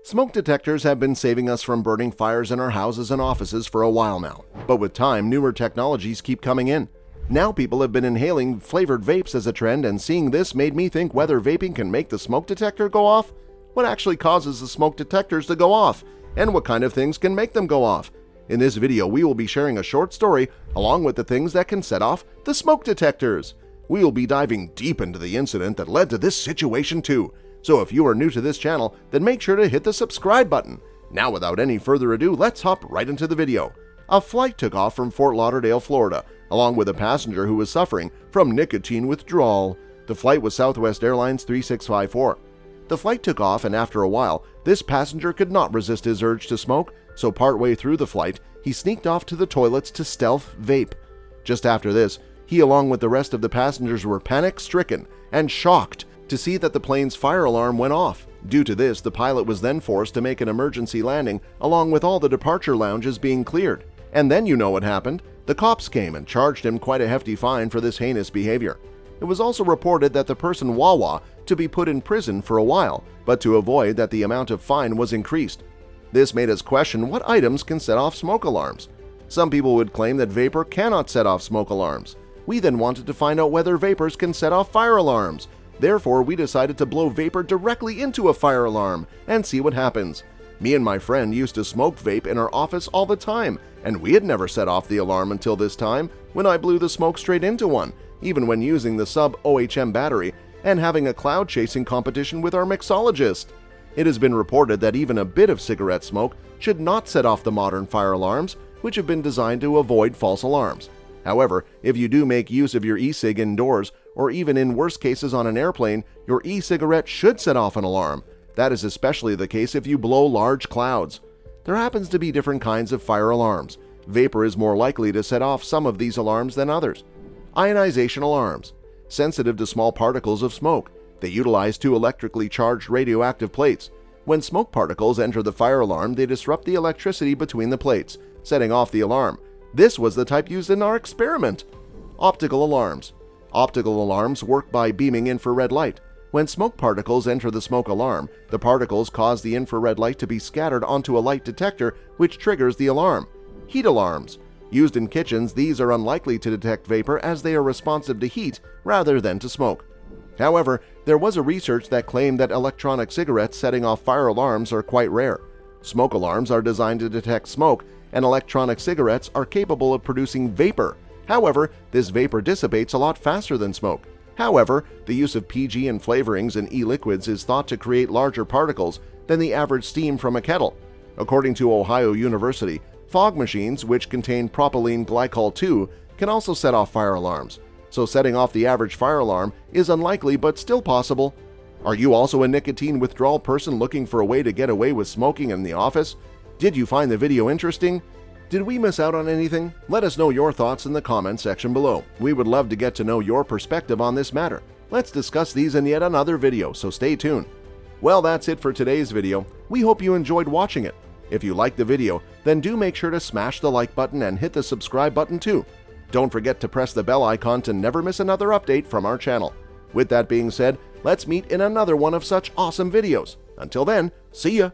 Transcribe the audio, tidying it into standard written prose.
Smoke detectors have been saving us from burning fires in our houses and offices for a while now, but with time, newer technologies keep coming in. Now people have been inhaling flavored vapes as a trend, and seeing this made me think whether vaping can make the smoke detector go off, what actually causes the smoke detectors to go off, and what kind of things can make them go off. In this video, we will be sharing a short story along with the things that can set off the smoke detectors. We will be diving deep into the incident that led to this situation too. So if you are new to this channel, then make sure to hit the subscribe button. Now without any further ado, let's hop right into the video. A flight took off from Fort Lauderdale, Florida, along with a passenger who was suffering from nicotine withdrawal. The flight was Southwest Airlines 3654. The flight took off, and after a while, this passenger could not resist his urge to smoke, so partway through the flight, he sneaked off to the toilets to stealth vape. Just after this, he along with the rest of the passengers were panic-stricken and shocked to see that the plane's fire alarm went off. Due to this, the pilot was then forced to make an emergency landing along with all the departure lounges being cleared. And then you know what happened. The cops came and charged him quite a hefty fine for this heinous behavior. It was also reported that the person Wawa to be put in prison for a while, but to avoid that the amount of fine was increased. This made us question what items can set off smoke alarms. Some people would claim that vapor cannot set off smoke alarms. We then wanted to find out whether vapors can set off fire alarms. Therefore, we decided to blow vapor directly into a fire alarm and see what happens. Me and my friend used to smoke vape in our office all the time, and we had never set off the alarm until this time when I blew the smoke straight into one, even when using the sub-OHM battery and having a cloud chasing competition with our mixologist. It has been reported that even a bit of cigarette smoke should not set off the modern fire alarms, which have been designed to avoid false alarms. However, if you do make use of your e-cig indoors, or even in worst cases on an airplane, your e-cigarette should set off an alarm. That is especially the case if you blow large clouds. There happens to be different kinds of fire alarms. Vapor is more likely to set off some of these alarms than others. Ionization alarms. Sensitive to small particles of smoke. They utilize two electrically charged radioactive plates. When smoke particles enter the fire alarm, they disrupt the electricity between the plates, setting off the alarm. This was the type used in our experiment. Optical alarms. Optical alarms work by beaming infrared light. When smoke particles enter the smoke alarm, the particles cause the infrared light to be scattered onto a light detector, which triggers the alarm. Heat alarms. Used in kitchens, these are unlikely to detect vapor as they are responsive to heat rather than to smoke. However, there was a research that claimed that electronic cigarettes setting off fire alarms are quite rare. Smoke alarms are designed to detect smoke, and electronic cigarettes are capable of producing vapor. However, this vapor dissipates a lot faster than smoke. However, the use of PG and flavorings in e-liquids is thought to create larger particles than the average steam from a kettle. According to Ohio University, fog machines, which contain propylene glycol 2, can also set off fire alarms. So setting off the average fire alarm is unlikely but still possible. Are you also a nicotine withdrawal person looking for a way to get away with smoking in the office? Did you find the video interesting? Did we miss out on anything? Let us know your thoughts in the comment section below. We would love to get to know your perspective on this matter. Let's discuss these in yet another video, so stay tuned. Well, that's it for today's video. We hope you enjoyed watching it. If you liked the video, then do make sure to smash the like button and hit the subscribe button too. Don't forget to press the bell icon to never miss another update from our channel. With that being said, let's meet in another one of such awesome videos. Until then, see ya!